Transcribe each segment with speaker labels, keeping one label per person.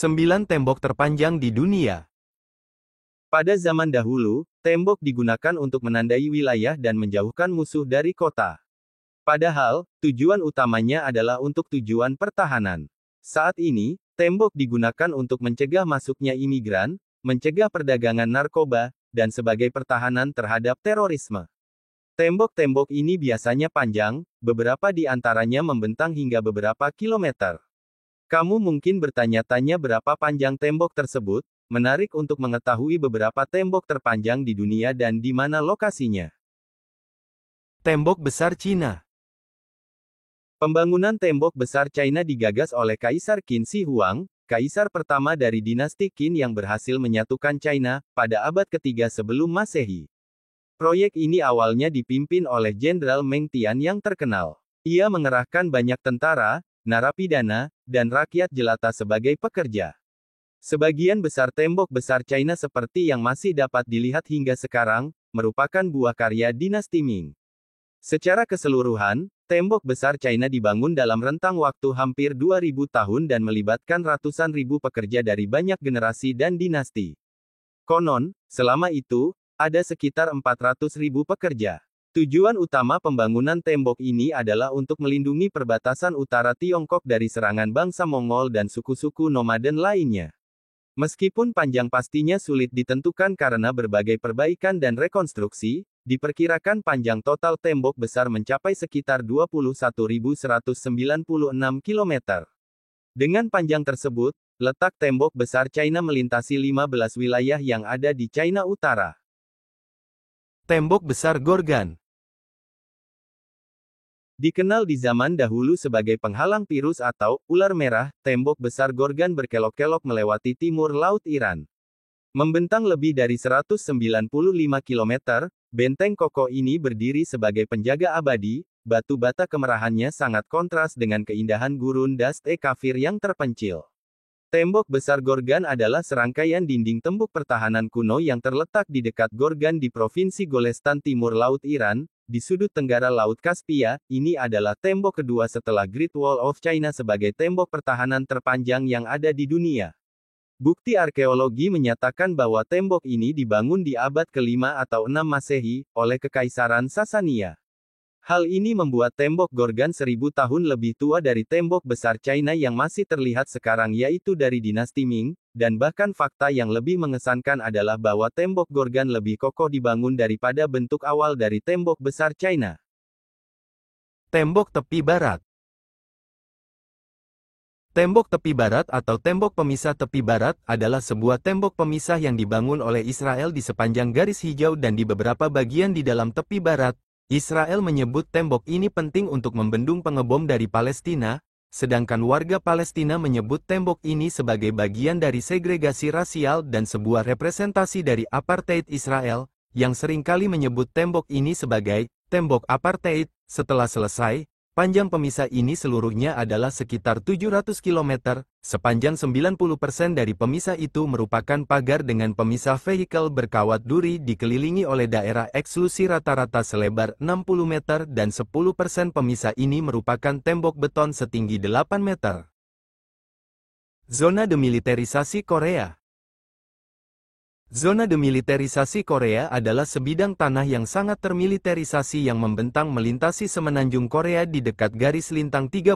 Speaker 1: 9 tembok terpanjang di dunia. Pada zaman dahulu, tembok digunakan untuk menandai wilayah dan menjauhkan musuh dari kota. Padahal, tujuan utamanya adalah untuk tujuan pertahanan. Saat ini, tembok digunakan untuk mencegah masuknya imigran, mencegah perdagangan narkoba, dan sebagai pertahanan terhadap terorisme. Tembok-tembok ini biasanya panjang, beberapa di antaranya membentang hingga beberapa kilometer. Kamu mungkin bertanya-tanya berapa panjang tembok tersebut. Menarik untuk mengetahui beberapa tembok terpanjang di dunia dan di mana lokasinya. Tembok Besar Cina. Pembangunan tembok besar China digagas oleh Kaisar Qin Shi Huang, kaisar pertama dari dinasti Qin yang berhasil menyatukan China, pada abad ketiga sebelum Masehi. Proyek ini awalnya dipimpin oleh Jenderal Meng Tian yang terkenal. Ia mengerahkan banyak tentara, narapidana, dan rakyat jelata sebagai pekerja. Sebagian besar tembok besar China seperti yang masih dapat dilihat hingga sekarang, merupakan buah karya dinasti Ming. Secara keseluruhan, tembok besar China dibangun dalam rentang waktu hampir 2000 tahun dan melibatkan ratusan ribu pekerja dari banyak generasi dan dinasti. Konon, selama itu, ada sekitar 400.000 pekerja. Tujuan utama pembangunan tembok ini adalah untuk melindungi perbatasan utara Tiongkok dari serangan bangsa Mongol dan suku-suku nomaden lainnya. Meskipun panjang pastinya sulit ditentukan karena berbagai perbaikan dan rekonstruksi, diperkirakan panjang total tembok besar mencapai sekitar 21.196 km. Dengan panjang tersebut, letak tembok besar China melintasi 15 wilayah yang ada di China Utara. Tembok besar Gorgan. Dikenal di zaman dahulu sebagai penghalang virus atau ular merah, tembok besar Gorgan berkelok-kelok melewati timur laut Iran. Membentang lebih dari 195 km, benteng kokoh ini berdiri sebagai penjaga abadi. Batu bata kemerahannya sangat kontras dengan keindahan gurun Dast-e-Kafir yang terpencil. Tembok besar Gorgan adalah serangkaian dinding tembok pertahanan kuno yang terletak di dekat Gorgan di Provinsi Golestan Timur Laut Iran, di sudut tenggara Laut Kaspia. Ini adalah tembok kedua setelah Great Wall of China sebagai tembok pertahanan terpanjang yang ada di dunia. Bukti arkeologi menyatakan bahwa tembok ini dibangun di abad ke-5 atau 6 Masehi, oleh Kekaisaran Sasania. Hal ini membuat tembok Gorgan 1000 tahun lebih tua dari tembok besar China yang masih terlihat sekarang yaitu dari dinasti Ming, dan bahkan fakta yang lebih mengesankan adalah bahwa tembok Gorgan lebih kokoh dibangun daripada bentuk awal dari tembok besar China. Tembok Tepi Barat. Tembok Tepi Barat atau Tembok Pemisah Tepi Barat adalah sebuah tembok pemisah yang dibangun oleh Israel di sepanjang garis hijau dan di beberapa bagian di dalam tepi barat. Israel menyebut tembok ini penting untuk membendung pengebom dari Palestina, sedangkan warga Palestina menyebut tembok ini sebagai bagian dari segregasi rasial dan sebuah representasi dari apartheid Israel, yang seringkali menyebut tembok ini sebagai tembok apartheid. Setelah selesai, panjang pemisah ini seluruhnya adalah sekitar 700 km, sepanjang 90% dari pemisah itu merupakan pagar dengan pemisah vehikel berkawat duri dikelilingi oleh daerah eksklusi rata-rata selebar 60 meter dan 10% pemisah ini merupakan tembok beton setinggi 8 meter. Zona demilitarisasi Korea. Zona demilitarisasi Korea adalah sebidang tanah yang sangat termilitarisasi yang membentang melintasi semenanjung Korea di dekat garis lintang 38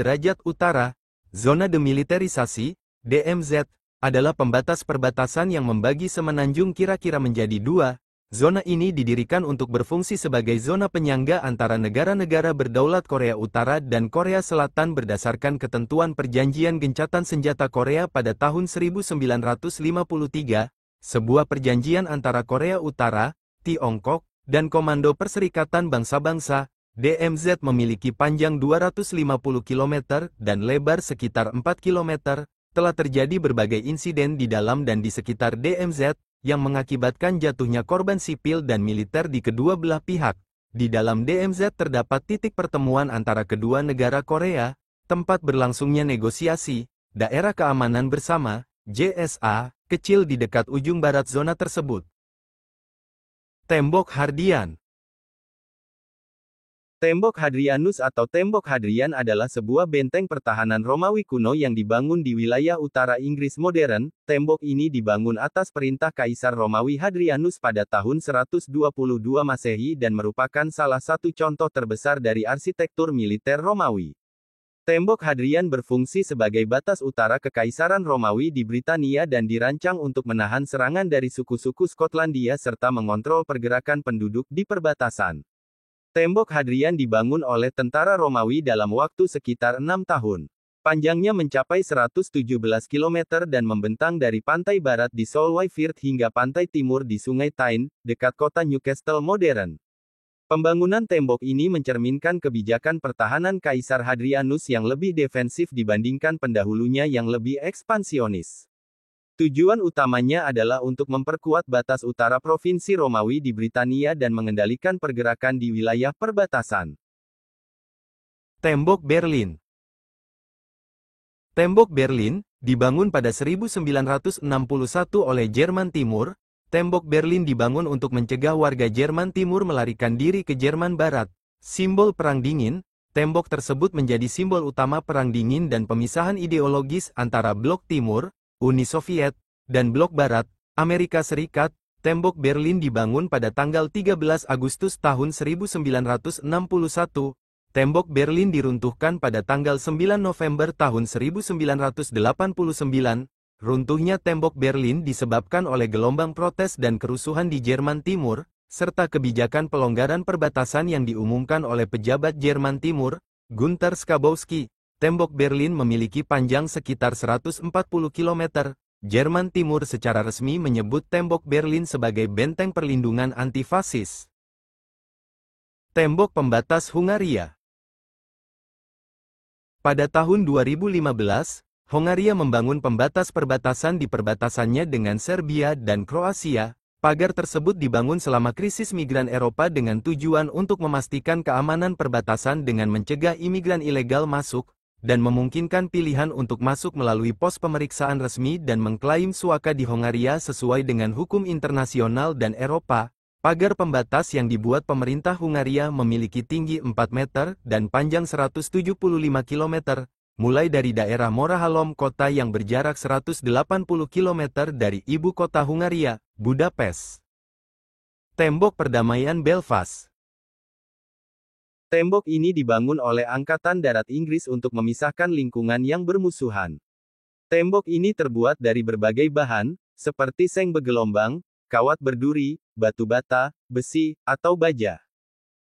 Speaker 1: derajat utara. Zona demilitarisasi, DMZ, adalah pembatas perbatasan yang membagi semenanjung kira-kira menjadi dua. Zona ini didirikan untuk berfungsi sebagai zona penyangga antara negara-negara berdaulat Korea Utara dan Korea Selatan berdasarkan ketentuan Perjanjian Gencatan Senjata Korea pada tahun 1953. Sebuah perjanjian antara Korea Utara, Tiongkok, dan Komando Perserikatan Bangsa-Bangsa, DMZ memiliki panjang 250 km dan lebar sekitar 4 km. Telah terjadi berbagai insiden di dalam dan di sekitar DMZ, yang mengakibatkan jatuhnya korban sipil dan militer di kedua belah pihak. Di dalam DMZ terdapat titik pertemuan antara kedua negara Korea, tempat berlangsungnya negosiasi, daerah keamanan bersama, JSA, kecil di dekat ujung barat zona tersebut. Tembok Hardian. Tembok Hadrianus atau Tembok Hadrian adalah sebuah benteng pertahanan Romawi kuno yang dibangun di wilayah utara Inggris modern. Tembok ini dibangun atas perintah Kaisar Romawi Hadrianus pada tahun 122 Masehi dan merupakan salah satu contoh terbesar dari arsitektur militer Romawi. Tembok Hadrian berfungsi sebagai batas utara Kekaisaran Romawi di Britania dan dirancang untuk menahan serangan dari suku-suku Skotlandia serta mengontrol pergerakan penduduk di perbatasan. Tembok Hadrian dibangun oleh tentara Romawi dalam waktu sekitar 6 tahun. Panjangnya mencapai 117 km dan membentang dari pantai barat di Solway Firth hingga pantai timur di Sungai Tyne, dekat kota Newcastle modern. Pembangunan tembok ini mencerminkan kebijakan pertahanan Kaisar Hadrianus yang lebih defensif dibandingkan pendahulunya yang lebih ekspansionis. Tujuan utamanya adalah untuk memperkuat batas utara provinsi Romawi di Britania dan mengendalikan pergerakan di wilayah perbatasan. Tembok Berlin. Tembok Berlin, dibangun pada 1961 oleh Jerman Timur. Tembok Berlin dibangun untuk mencegah warga Jerman Timur melarikan diri ke Jerman Barat. Simbol Perang Dingin, tembok tersebut menjadi simbol utama Perang Dingin dan pemisahan ideologis antara Blok Timur, Uni Soviet, dan Blok Barat, Amerika Serikat. Tembok Berlin dibangun pada tanggal 13 Agustus tahun 1961. Tembok Berlin diruntuhkan pada tanggal 9 November tahun 1989. Runtuhnya tembok Berlin disebabkan oleh gelombang protes dan kerusuhan di Jerman Timur, serta kebijakan pelonggaran perbatasan yang diumumkan oleh pejabat Jerman Timur, Günther Schabowski. Tembok Berlin memiliki panjang sekitar 140 km. Jerman Timur secara resmi menyebut tembok Berlin sebagai benteng perlindungan anti-fasis. Tembok pembatas Hungaria. Pada tahun 2015, Hongaria membangun pembatas perbatasan di perbatasannya dengan Serbia dan Kroasia. Pagar tersebut dibangun selama krisis migran Eropa dengan tujuan untuk memastikan keamanan perbatasan dengan mencegah imigran ilegal masuk, dan memungkinkan pilihan untuk masuk melalui pos pemeriksaan resmi dan mengklaim suaka di Hongaria sesuai dengan hukum internasional dan Eropa. Pagar pembatas yang dibuat pemerintah Hungaria memiliki tinggi 4 meter dan panjang 175 km, mulai dari daerah Morahalom kota yang berjarak 180 km dari ibu kota Hungaria, Budapest. Tembok Perdamaian Belfast. Tembok ini dibangun oleh Angkatan Darat Inggris untuk memisahkan lingkungan yang bermusuhan. Tembok ini terbuat dari berbagai bahan, seperti seng bergelombang, kawat berduri, batu bata, besi, atau baja.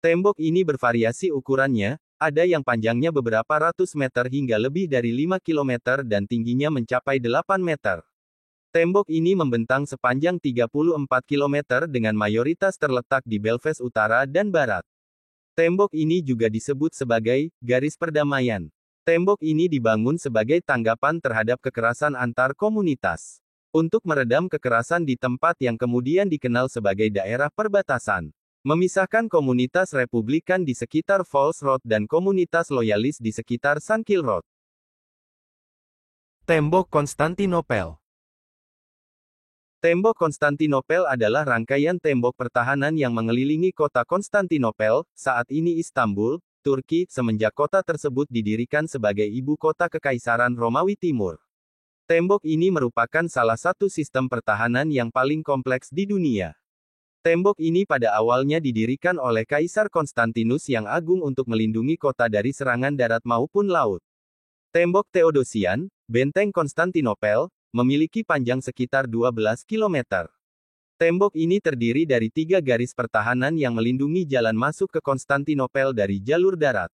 Speaker 1: Tembok ini bervariasi ukurannya, ada yang panjangnya beberapa ratus meter hingga lebih dari 5 km dan tingginya mencapai 8 meter. Tembok ini membentang sepanjang 34 km dengan mayoritas terletak di Belfast Utara dan Barat. Tembok ini juga disebut sebagai garis perdamaian. Tembok ini dibangun sebagai tanggapan terhadap kekerasan antar komunitas. Untuk meredam kekerasan di tempat yang kemudian dikenal sebagai daerah perbatasan. Memisahkan komunitas Republikan di sekitar Falls Road dan komunitas loyalis di sekitar Sandkill Road. Tembok Konstantinopel. Tembok Konstantinopel adalah rangkaian tembok pertahanan yang mengelilingi kota Konstantinopel, saat ini Istanbul, Turki, semenjak kota tersebut didirikan sebagai ibu kota Kekaisaran Romawi Timur. Tembok ini merupakan salah satu sistem pertahanan yang paling kompleks di dunia. Tembok ini pada awalnya didirikan oleh Kaisar Konstantinus yang agung untuk melindungi kota dari serangan darat maupun laut. Tembok Theodosian, Benteng Konstantinopel, memiliki panjang sekitar 12 km. Tembok ini terdiri dari 3 garis pertahanan yang melindungi jalan masuk ke Konstantinopel dari jalur darat.